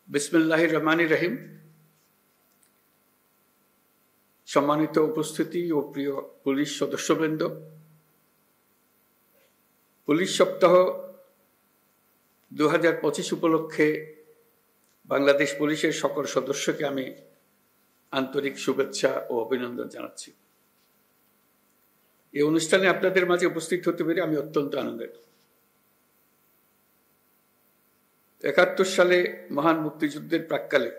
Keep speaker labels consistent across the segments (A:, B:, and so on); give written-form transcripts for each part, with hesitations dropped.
A: বিসমিল্লাহির রহমানির রহিম। সম্মানিত উপস্থিতি ও প্রিয় পুলিশ সদস্যবৃন্দ, পুলিশ সপ্তাহ 2025 উপলক্ষে বাংলাদেশ পুলিশের সকল সদস্যকে আমি আন্তরিক শুভেচ্ছা ও অভিনন্দন জানাচ্ছি। এই অনুষ্ঠানে আপনাদের মাঝে উপস্থিত হতে পেরে আমি অত্যন্ত আনন্দিত। 71 সালে মহান মুক্তিযুদ্ধের প্রাক্কালে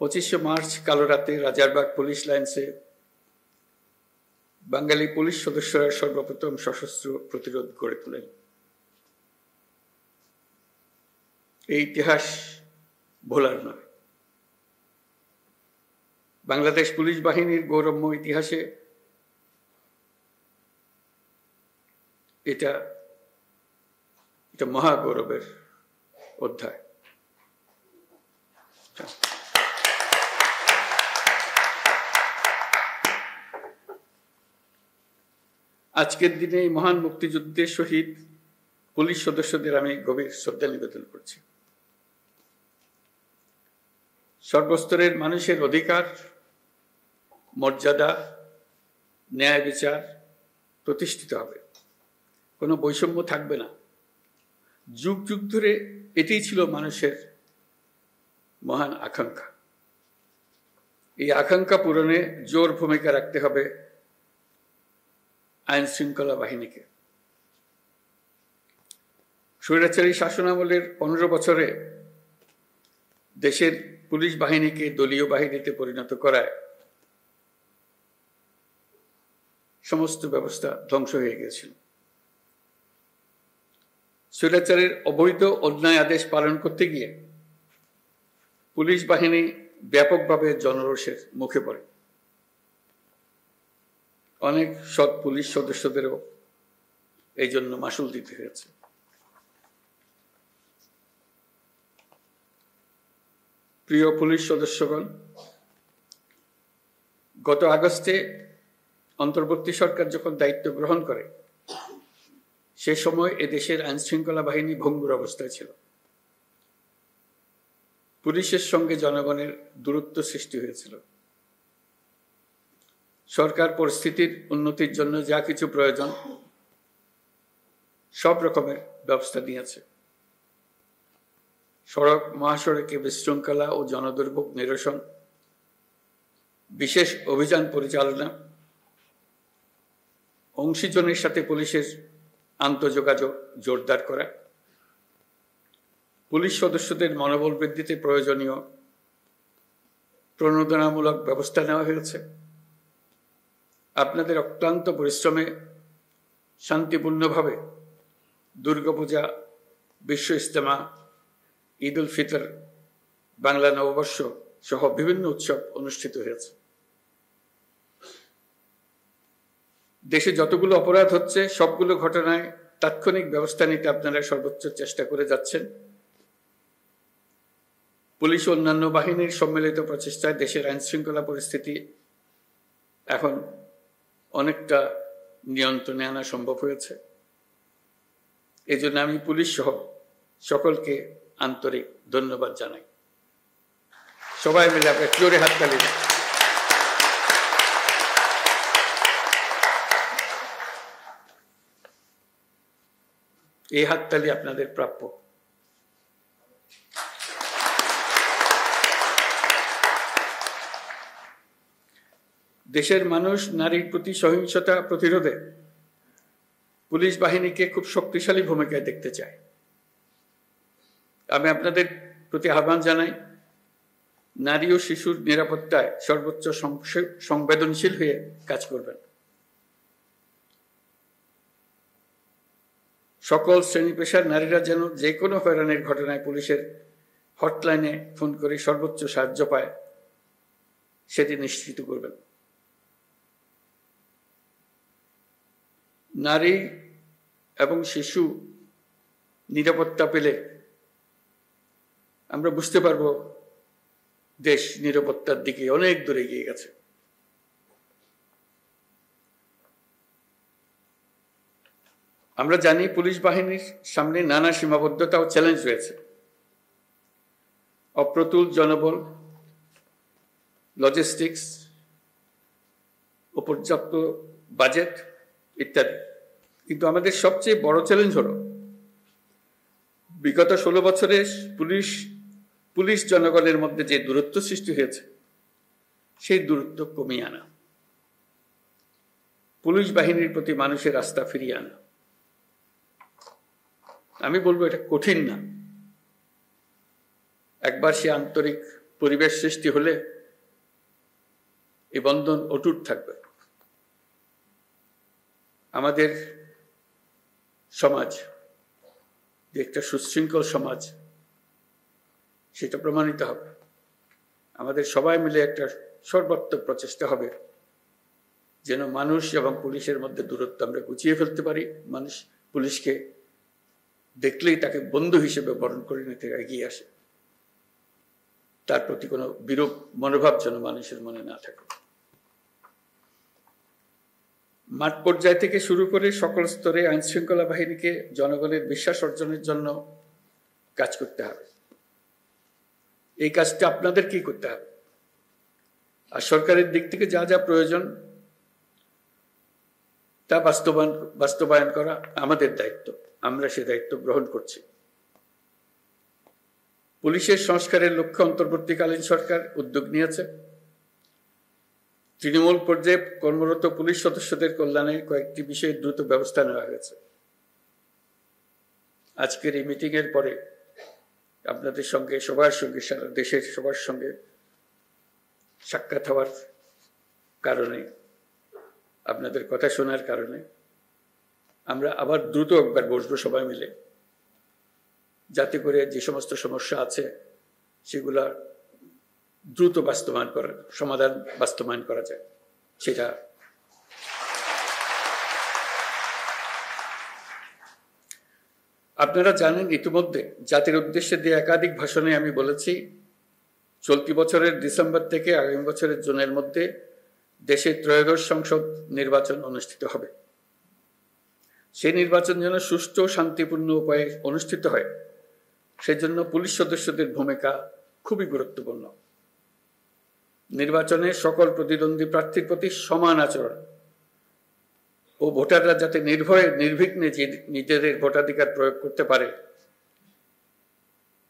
A: 25শে মার্চ কালো রাতে রাজারবাগ পুলিশ লাইন্সে বাঙালি পুলিশ সদস্যরা সর্বপ্রথম সশস্ত্র প্রতিরোধ গড়ে তোলেন। এই ইতিহাস ভোলার নয়। বাংলাদেশ পুলিশ বাহিনীর গৌরবময় ইতিহাসে এটা মহা গৌরবের অধ্যায়। আজকের দিনে এই মহান মুক্তিযুদ্ধের শহীদ পুলিশ সদস্যদের আমি গভীর শ্রদ্ধা নিবেদন করছি। সর্বস্তরের মানুষের অধিকার, মর্যাদা, ন্যায় বিচার প্রতিষ্ঠিত হবে, কোনো বৈষম্য থাকবে না। যুগ যুগ ধরে এটাই ছিল মানুষের মহান আকাঙ্ক্ষা। এই আকাঙ্ক্ষা পূরণে জোর ভূমিকা রাখতে হবে আইন শৃঙ্খলা বাহিনীকে। স্বৈরাচারী শাসনামলের 15 বছরে দেশের পুলিশ বাহিনীকে দলীয় বাহিনীতে পরিণত করায় সমস্ত ব্যবস্থা ধ্বংস হয়ে গিয়েছিল। স্বৈরাচারের অবৈধ অন্যায় আদেশ পালন করতে গিয়ে পুলিশ বাহিনী ব্যাপকভাবে জনরোষের মুখে পড়ে। অনেক সৎ পুলিশ সদস্যদেরও এই জন্য মাশুল দিতে হয়েছে। প্রিয় পুলিশ সদস্যগণ, গত আগস্টে অন্তর্বর্তী সরকার যখন দায়িত্ব গ্রহণ করে সে সময় এদেশের আইন শৃঙ্খলা বাহিনী ভঙ্গুর অবস্থায় ছিল। পুলিশের সঙ্গে জনগণের দূরত্ব সৃষ্টি হয়েছিল। সরকার পরিস্থিতির উন্নতির জন্য যা কিছু প্রয়োজন সব রকমের ব্যবস্থা নিয়েছে। সড়ক মহাসড়কে বিশৃঙ্খলা ও জনদুর্ভোগ নিরসন, বিশেষ অভিযান পরিচালনা, অংশীজনের সাথে পুলিশের আন্তঃযোগাযোগ জোরদার করা, পুলিশ সদস্যদের মনোবল বৃদ্ধিতে প্রয়োজনীয় প্রণোদনামূলক ব্যবস্থা নেওয়া হয়েছে। আপনাদের অক্লান্ত পরিশ্রমে শান্তিপূর্ণভাবে দুর্গাপূজা, বিশ্ব ইজতেমা, ঈদ উল ফিতর, বাংলা নববর্ষ সহ বিভিন্ন উৎসব অনুষ্ঠিত হয়েছে। দেশে যতগুলো অপরাধ হচ্ছে সবগুলো ঘটনায় তাৎক্ষণিক ব্যবস্থা নিতে আপনারা সর্বোচ্চ চেষ্টা করে যাচ্ছেন। পুলিশ ও অন্যান্য বাহিনীর সম্মিলিত প্রচেষ্টায় দেশের আইন শৃঙ্খলা পরিস্থিতি এখন অনেকটা নিয়ন্ত্রণে আনা সম্ভব হয়েছে। এই জন্য আমি পুলিশ সহ সকলকে আন্তরিক ধন্যবাদ জানাই। সবাই মিলে আপনার জোরে হাততালি দেন। এই হাততালি আপনাদের প্রাপ্য। দেশের মানুষ নারীর প্রতি সহিংসতা প্রতিরোধে পুলিশ বাহিনীকে খুব শক্তিশালী ভূমিকায় দেখতে চায়। আমি আপনাদের প্রতি আহ্বান জানাই, নারী ও শিশুর নিরাপত্তায় সর্বোচ্চ সংবেদনশীল হয়ে কাজ করবেন। সকল শ্রেণী পেশার নারীরা যেন যে কোনো হয়রানির ঘটনায় পুলিশের হটলাইনে ফোন করে সর্বোচ্চ সাহায্য পায় সেটি নিশ্চিত করবেন। নারী এবং শিশু নিরাপত্তা পেলে আমরা বুঝতে পারব দেশ নিরাপত্তার দিকে অনেক দূরে এগিয়ে গেছে। আমরা জানি পুলিশ বাহিনীর সামনে নানা সীমাবদ্ধতা ও চ্যালেঞ্জ রয়েছে। অপ্রতুল জনবল, লজিস্টিক্স, অপর্যাপ্ত বাজেট ইত্যাদি। কিন্তু আমাদের সবচেয়ে বড় চ্যালেঞ্জ হলো বিগত 16 বছরে পুলিশ জনগণের মধ্যে যে দূরত্ব সৃষ্টি হয়েছে সেই দূরত্ব কমিয়ে আনা, পুলিশ বাহিনীর প্রতি মানুষের আস্থা ফিরিয়ে আনা। আমি বলবো এটা কঠিন না। একবার সে আন্তরিক পরিবেশ সৃষ্টি হলে এই বন্ধন অটুট থাকবে। আমাদের সমাজ যে একটা সুশৃঙ্খল সমাজ সেটা প্রমাণিত হবে। আমাদের সবাই মিলে একটা সর্বাত্মক প্রচেষ্টা হবে যেন মানুষ এবং পুলিশের মধ্যে দূরত্ব আমরা গুছিয়ে ফেলতে পারি। মানুষ পুলিশকে দেখলেই তাকে বন্ধু হিসেবে বরণ করে নিতে এগিয়ে আসে। তার প্রতি কোনো বিরূপ মনোভাব যেন মানুষের মনে না থাকে। মাঠ পর্যায় থেকে শুরু করে সকল স্তরে আইন শৃঙ্খলা বাহিনীকে জনগণের বিশ্বাস অর্জনের জন্য কাজ করতে হবে। এই কাজটা আপনাদেরকেই করতে হবে। আর সরকারের দিক থেকে যা যা প্রয়োজন তা বাস্তবায়ন করা আমাদের দায়িত্ব। আমরা সে দায়িত্ব গ্রহণ করছি। পুলিশের সংস্কারের লক্ষ্যে অন্তর্বর্তীকালীন সরকার উদ্যোগ নিয়েছে। তৃণমূল পর্যায়ে কর্মরত পুলিশ সদস্যদের কল্যাণে কয়েকটি বিষয়ে দ্রুত ব্যবস্থা নেওয়া হয়েছে। আজকের এই মিটিং এর পরে আপনাদের সঙ্গে সবার সঙ্গে সারা দেশের সবার সঙ্গে সাক্ষাৎ হওয়ার কারণে, আপনাদের কথা শোনার কারণে আমরা আবার দ্রুত একবার বসবো সবাই মিলে, যাতে করে যে সমস্ত সমস্যা আছে সেগুলা দ্রুত সমাধান বাস্তবায়ন করা যায়। সেটা আপনারা জানেন, ইতিমধ্যে জাতির উদ্দেশ্যে দিয়ে একাধিক ভাষণে আমি বলেছি চলতি বছরের ডিসেম্বর থেকে আগামী বছরের জুনের মধ্যে দেশে ত্রয়োদশ সংসদ নির্বাচন অনুষ্ঠিত হবে। সেই নির্বাচন যেন সুষ্ঠু ও শান্তিপূর্ণ উপায়ে অনুষ্ঠিত হয় সেজন্য পুলিশ সদস্যদের ভূমিকা খুবই গুরুত্বপূর্ণ। নির্বাচনে সকল প্রতিদ্বন্দ্বী প্রার্থীর প্রতি সমান আচরণ ও ভোটাররা যাতে নির্বিঘ্নে নিজেদের ভোটাধিকার প্রয়োগ করতে পারে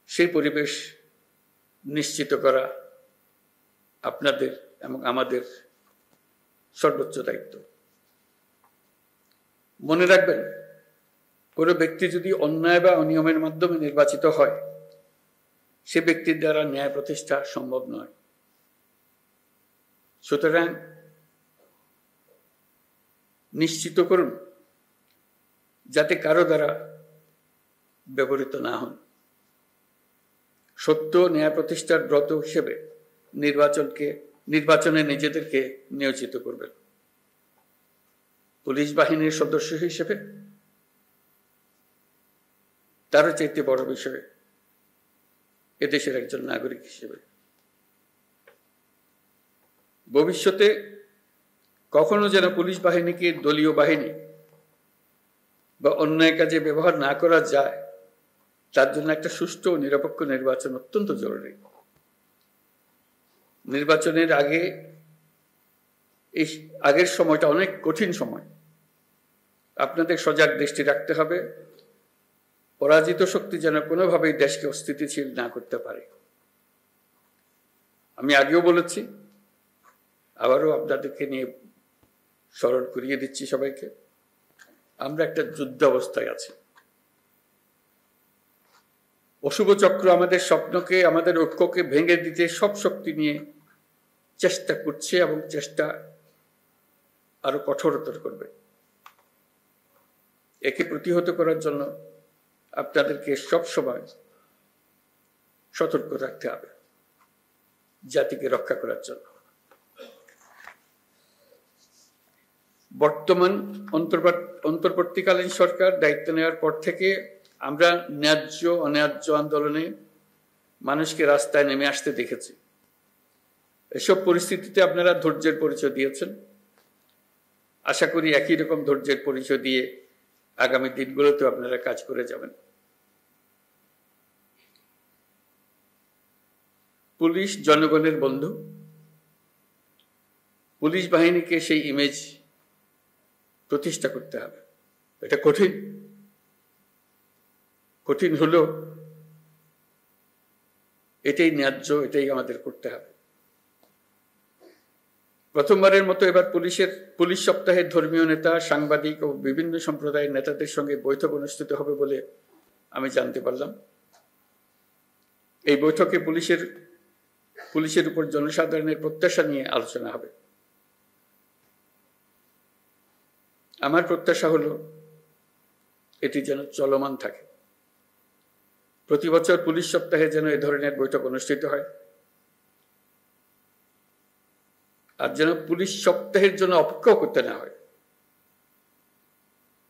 A: সেই পরিবেশ নিশ্চিত করা আপনাদের এবং আমাদের সর্বোচ্চ দায়িত্ব। মনে রাখবেন, কোনো ব্যক্তি যদি অন্যায় বা অনিয়মের মাধ্যমে নির্বাচিত হয় সে ব্যক্তির দ্বারা ন্যায় প্রতিষ্ঠা সম্ভব নয়। সুতরাং নিশ্চিত করুন যাতে কারো দ্বারা ব্যবহৃত না হন। সত্য ন্যায় প্রতিষ্ঠার ব্রত হিসেবে নির্বাচনে নিজেদেরকে নিয়োজিত করবেন। পুলিশ বাহিনীর সদস্য হিসেবে তারও চাইতে বড় বিষয় এদেশের একজন নাগরিক হিসেবে ভবিষ্যতে কখনো যেন পুলিশ বাহিনীকে দলীয় বাহিনী বা অন্যায় কাজে ব্যবহার না করা যায়, তার জন্য একটা সুষ্ঠু ও নিরপেক্ষ নির্বাচন অত্যন্ত জরুরি। নির্বাচনের আগের সময়টা অনেক কঠিন সময়। আপনাদের সজাগ দৃষ্টি রাখতে হবে পরাজিত শক্তি যেন কোনোভাবেই দেশকে অস্থিতিশীল না করতে পারে। আমি আগেও বলেছি, আবারও আপনাদেরকে নিয়ে স্মরণ করিয়ে দিচ্ছি সবাইকে, আমরা একটা যুদ্ধ অবস্থায় আছি। অশুভ চক্র আমাদের স্বপ্নকে, আমাদের ঐক্যকে ভেঙে দিতে সব শক্তি নিয়ে চেষ্টা করছে এবং চেষ্টা আরো কঠোরতর করবে। একে প্রতিহত করার জন্য আপনাদেরকে সব সময় সতর্ক থাকতে হবে জাতিকে রক্ষা করার জন্য। বর্তমান অন্তর্বর্তীকালীন সরকার দায়িত্ব নেওয়ার পর থেকে আমরা ন্যায্য অন্যায্য আন্দোলনে মানুষকে রাস্তায় নেমে আসতে দেখেছি। এসব পরিস্থিতিতে আপনারা ধৈর্যের পরিচয় দিয়েছেন। আশা করি একই রকম ধৈর্যের পরিচয় দিয়ে আগামী দিনগুলোতেও আপনারা কাজ করে যাবেন। পুলিশ জনগণের বন্ধু। পুলিশ বাহিনীকে সেই ইমেজ প্রতিষ্ঠা করতে হবে। এটা কঠিন হলেও এটাই ন্যায্য, এটাই আমাদের করতে হবে। প্রথমবারের মতো এবার পুলিশ সপ্তাহের ধর্মীয় নেতা, সাংবাদিক ও বিভিন্ন সম্প্রদায়ের নেতাদের সঙ্গে বৈঠক অনুষ্ঠিত হবে বলে আমি জানতে পারলাম। এই বৈঠকে পুলিশের উপর জনসাধারণের প্রত্যাশা নিয়ে আলোচনা হবে। আমার প্রত্যাশা হলো এটি যেন চলমান থাকে। প্রতি বছর পুলিশ সপ্তাহে যেন এ ধরনের বৈঠক অনুষ্ঠিত হয়, আর যেন পুলিশ সপ্তাহের জন্য অপেক্ষাও করতে না হয়।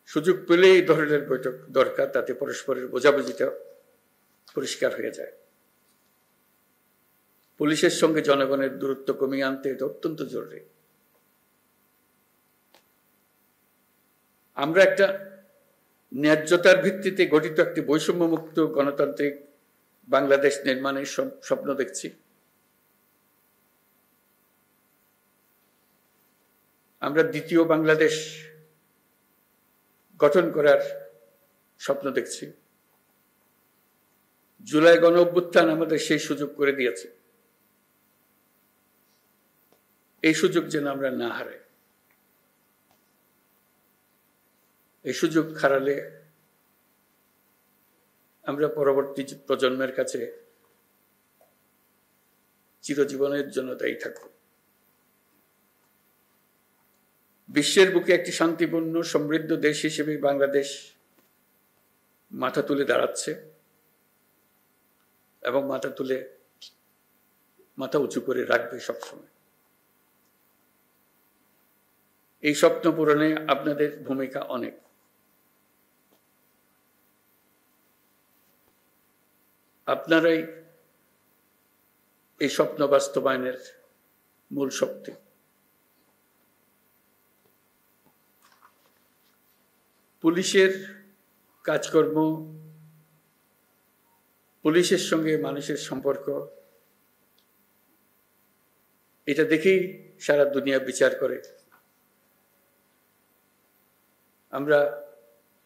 A: সুযোগ পেলে এই ধরনের বৈঠক দরকার, তাতে পরস্পরের বোঝাবুঝিটা পরিষ্কার হয়ে যায়। পুলিশের সঙ্গে জনগণের দূরত্ব কমিয়ে আনতে এটা অত্যন্ত জরুরি। আমরা একটা ন্যায্যতার ভিত্তিতে গঠিত একটি বৈষম্যমুক্ত গণতান্ত্রিক বাংলাদেশ নির্মাণের স্বপ্ন দেখছি। আমরা দ্বিতীয় বাংলাদেশ গঠন করার স্বপ্ন দেখছি। জুলাই গণ অভ্যুত্থান আমাদের সেই সুযোগ করে দিয়েছে। এই সুযোগ যেন আমরা না হারাই। এই সুযোগ হারালে আমরা পরবর্তী প্রজন্মের কাছে চিরজীবনের জন্য দায়ী থাকব। বিশ্বের বুকে একটি শান্তিপূর্ণ সমৃদ্ধ দেশ হিসেবে বাংলাদেশ মাথা তুলে দাঁড়াচ্ছে এবং মাথা উঁচু করে রাখবে সবসময়। এই স্বপ্ন পূরণে আপনাদের ভূমিকা অনেক। আপনারাই এই স্বপ্ন বাস্তবায়নের মূল শক্তি। পুলিশের কাজকর্ম, পুলিশের সঙ্গে মানুষের সম্পর্ক, এটা দেখেই সারা দুনিয়া বিচার করে আমরা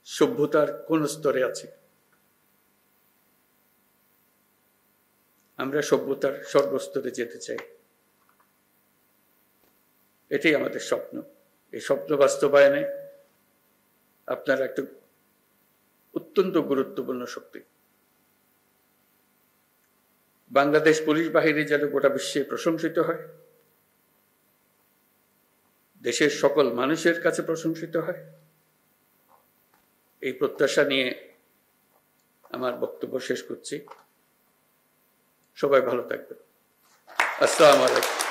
A: সভ্যতার কোন স্তরে আছি। আমরা সভ্যতার সর্বস্তরে যেতে চাই। এটাই আমাদের স্বপ্ন। এই স্বপ্ন বাস্তবায়নে আপনারা একটা অত্যন্ত গুরুত্বপূর্ণ শক্তি। বাংলাদেশ পুলিশ বাহিনী যেন গোটা বিশ্বে প্রশংসিত হয়, দেশের সকল মানুষের কাছে প্রশংসিত হয়, এই প্রত্যাশা নিয়ে আমার বক্তব্য শেষ করছি। সবাই ভালো থাকবেন। আসসালামু আলাইকুম।